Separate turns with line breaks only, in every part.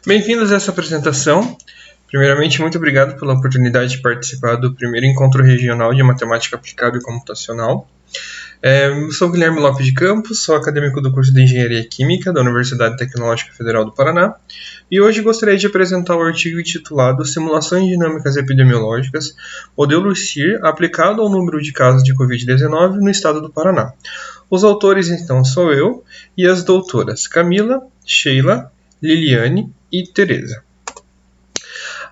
Bem-vindos a essa apresentação. Primeiramente, muito obrigado pela oportunidade de participar do primeiro encontro regional de matemática aplicada e computacional. Eu sou Guilherme Lopes de Campos, sou acadêmico do curso de Engenharia Química da Universidade Tecnológica Federal do Paraná e hoje gostaria de apresentar o artigo intitulado Simulações Dinâmicas Epidemiológicas, modelo SIR aplicado ao número de casos de Covid-19 no estado do Paraná. Os autores então sou eu e as doutoras Camila, Sheila, Liliane e Tereza.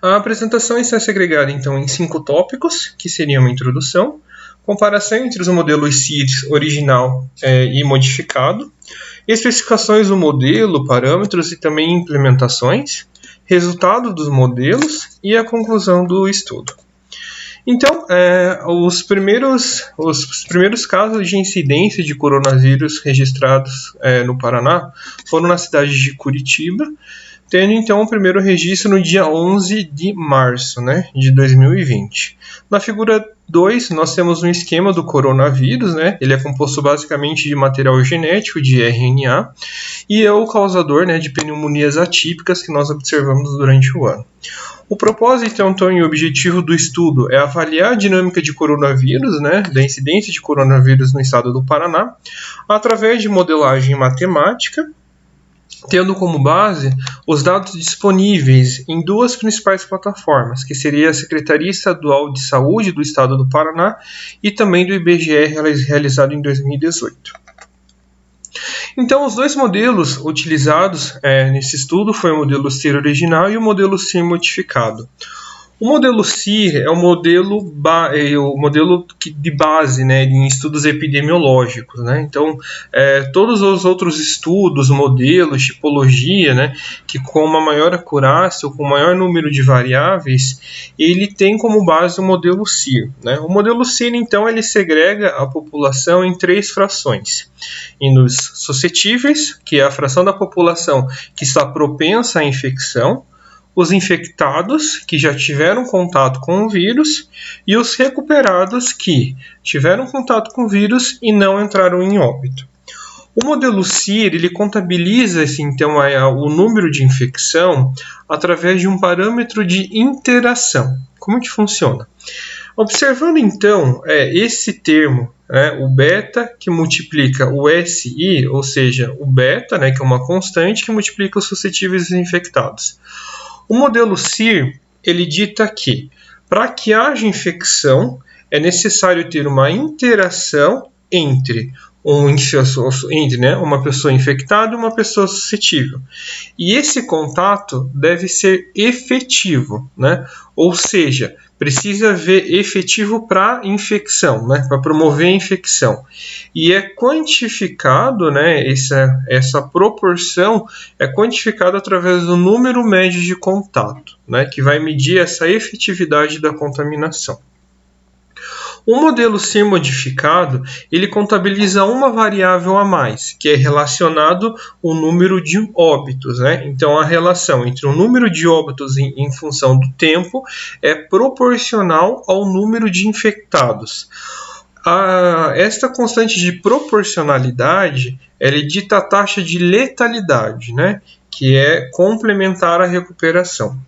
A apresentação está segregada então em 5 tópicos, que seriam uma introdução, comparação entre os modelos SIR original e modificado, especificações do modelo, parâmetros e também implementações, resultado dos modelos e a conclusão do estudo. Então, os primeiros casos de incidência de coronavírus registrados no Paraná foram na cidade de Curitiba, tendo então o primeiro registro no dia 11 de março de 2020. Na figura 2, nós temos um esquema do coronavírus, ele é composto basicamente de material genético, de RNA, e é o causador de pneumonias atípicas que nós observamos durante o ano. O propósito, então, e o objetivo do estudo é avaliar a dinâmica de coronavírus, da incidência de coronavírus no estado do Paraná, através de modelagem matemática, tendo como base os dados disponíveis em 2 principais plataformas, que seria a Secretaria Estadual de Saúde do Estado do Paraná e também do IBGE, realizado em 2018. Então, os 2 modelos utilizados nesse estudo foi o modelo SIR original e o modelo SIR modificado. O modelo SIR é o modelo de base em estudos epidemiológicos. Então, todos os outros estudos, modelos, tipologia, que com uma maior acurácia ou com maior número de variáveis, ele tem como base o modelo SIR. O modelo SIR, então, ele segrega a população em 3 frações. E nos suscetíveis, que é a fração da população que está propensa à infecção, os infectados que já tiveram contato com o vírus e os recuperados que tiveram contato com o vírus e não entraram em óbito. O modelo SIR ele contabiliza então o número de infecção através de um parâmetro de interação. Como que funciona? Observando então esse termo, o beta que multiplica o SI, ou seja, o beta, que é uma constante que multiplica os suscetíveis e os infectados. O modelo SIR, ele dita que, para que haja infecção, é necessário ter uma interação entre uma pessoa infectada e uma pessoa suscetível. E esse contato deve ser efetivo, ou seja, precisa haver efetivo para infecção, para promover a infecção. E é quantificado, essa proporção é quantificada através do número médio de contato, que vai medir essa efetividade da contaminação. O modelo SIR modificado, ele contabiliza uma variável a mais, que é relacionado ao número de óbitos. Então, a relação entre o número de óbitos em função do tempo é proporcional ao número de infectados. Esta constante de proporcionalidade, ela dita a taxa de letalidade, que é complementar à recuperação.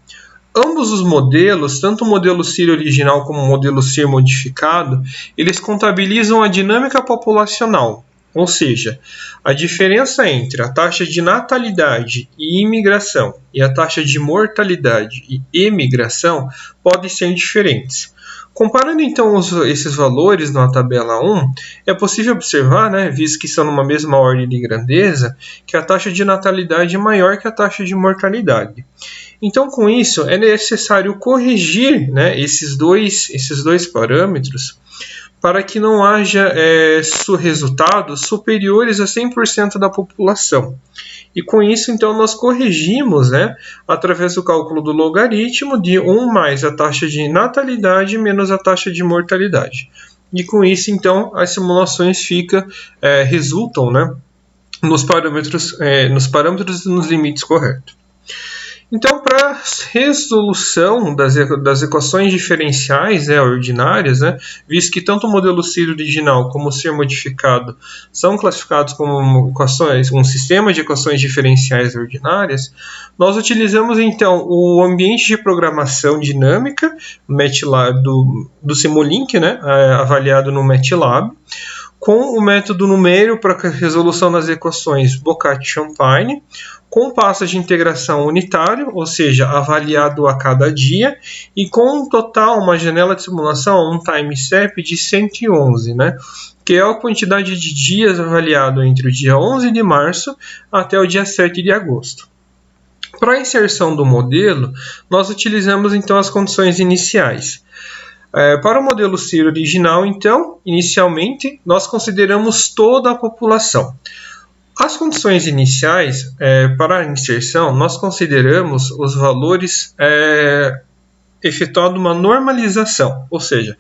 Ambos os modelos, tanto o modelo SIR original como o modelo SIR modificado, eles contabilizam a dinâmica populacional, ou seja, a diferença entre a taxa de natalidade e imigração e a taxa de mortalidade e emigração podem ser diferentes. Comparando então esses valores na tabela 1, é possível observar, visto que são numa mesma ordem de grandeza, que a taxa de natalidade é maior que a taxa de mortalidade. Então, com isso, é necessário corrigir esses dois parâmetros para que não haja resultados superiores a 100% da população. E com isso, então, nós corrigimos através do cálculo do logaritmo de 1 mais a taxa de natalidade menos a taxa de mortalidade. E com isso, então, as simulações resultam nos parâmetros e nos limites corretos. Então, para resolução das equações diferenciais ordinárias, visto que tanto o modelo CIR original como o CIR modificado são classificados como um sistema de equações diferenciais ordinárias, nós utilizamos então o ambiente de programação dinâmica MATLAB, do Simulink, avaliado no MATLAB, com o método numérico para resolução das equações Boccaccio-Champagne, com passo de integração unitário, ou seja, avaliado a cada dia, e com um total, uma janela de simulação, um time step de 111, que é a quantidade de dias avaliado entre o dia 11 de março até o dia 7 de agosto. Para a inserção do modelo, nós utilizamos então as condições iniciais. Para o modelo CIR original, então, inicialmente, nós consideramos toda a população. As condições iniciais para a inserção, nós consideramos os valores efetuando uma normalização, ou seja,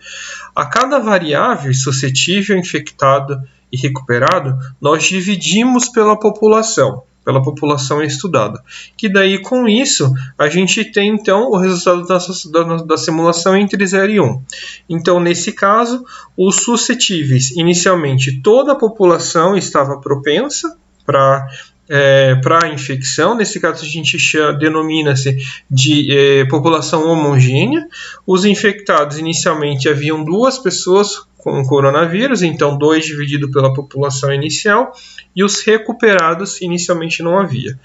a cada variável suscetível, infectado e recuperado, nós dividimos pela população estudada, que daí com isso a gente tem então o resultado da simulação entre 0 e 1. Então nesse caso, os suscetíveis, inicialmente toda a população estava propensa para a infecção, nesse caso a gente denomina-se de população homogênea. Os infectados, inicialmente haviam 2 pessoas com coronavírus, então 2 dividido pela população inicial, e os recuperados inicialmente não havia.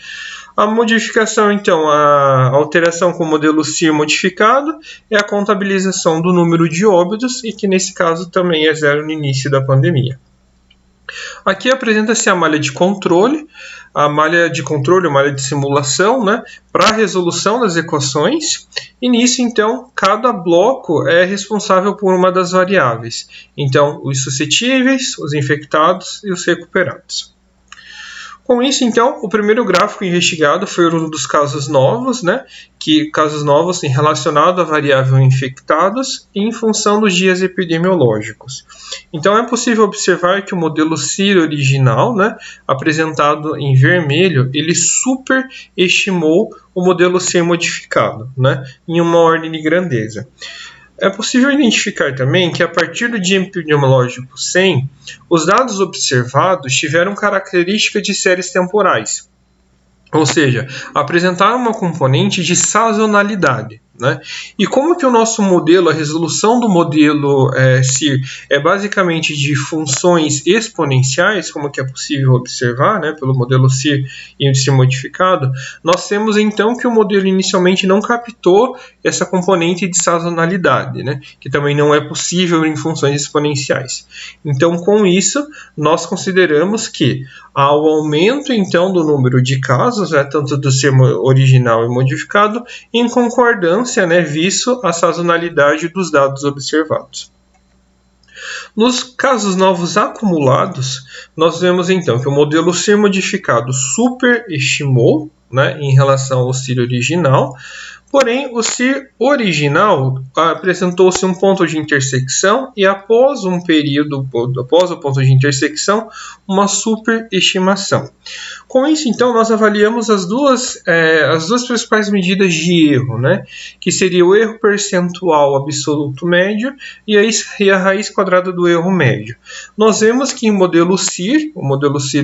A modificação, então, a alteração com o modelo CIR modificado é a contabilização do número de óbitos, e que nesse caso também é 0 no início da pandemia. Aqui apresenta-se a malha de controle, a malha de simulação, para a resolução das equações, e nisso, então, cada bloco é responsável por uma das variáveis. Então, os suscetíveis, os infectados e os recuperados. Com isso, então, o primeiro gráfico investigado foi um dos casos novos, casos novos relacionados à variável infectados em função dos dias epidemiológicos. Então, é possível observar que o modelo CIR original, apresentado em vermelho, ele superestimou o modelo CIR modificado, em uma ordem de grandeza. É possível identificar também que a partir do dia epidemiológico 100, os dados observados tiveram característica de séries temporais, ou seja, apresentaram uma componente de sazonalidade. E como que o nosso modelo, a resolução do modelo CIR é basicamente de funções exponenciais, como que é possível observar pelo modelo CIR índice modificado, nós temos então que o modelo inicialmente não captou essa componente de sazonalidade, que também não é possível em funções exponenciais. Então, com isso, nós consideramos que ao aumento então do número de casos, tanto do CIR original e modificado, em concordância, visto a sazonalidade dos dados observados. Nos casos novos acumulados, nós vemos então que o modelo CIR modificado superestimou em relação ao CIR original, porém o CIR original apresentou-se um ponto de intersecção e após o ponto de intersecção, uma superestimação. Com isso, então, nós avaliamos as duas principais medidas de erro, que seria o erro percentual absoluto médio e a raiz quadrada do erro médio. Nós vemos que o modelo CIR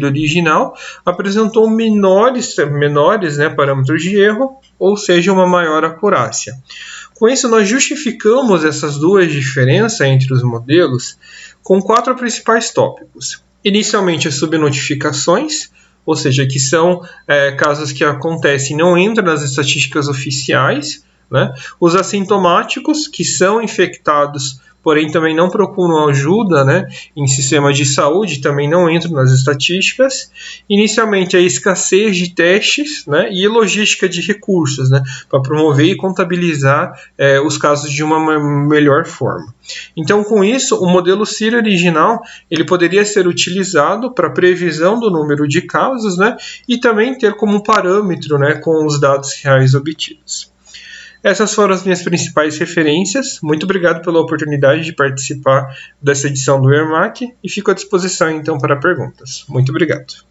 original, apresentou menores parâmetros de erro, ou seja, uma maior acurácia. Com isso, nós justificamos essas duas diferenças entre os modelos com 4 principais tópicos. Inicialmente, as subnotificações, ou seja, que são casos que acontecem e não entram nas estatísticas oficiais, os assintomáticos, que são infectados, porém também não procuram ajuda em sistemas de saúde, também não entram nas estatísticas. Inicialmente, a escassez de testes e logística de recursos para promover e contabilizar os casos de uma melhor forma. Então, com isso, o modelo CIR original ele poderia ser utilizado para previsão do número de casos e também ter como parâmetro com os dados reais obtidos. Essas foram as minhas principais referências. Muito obrigado pela oportunidade de participar dessa edição do ERMAC e fico à disposição então para perguntas. Muito obrigado.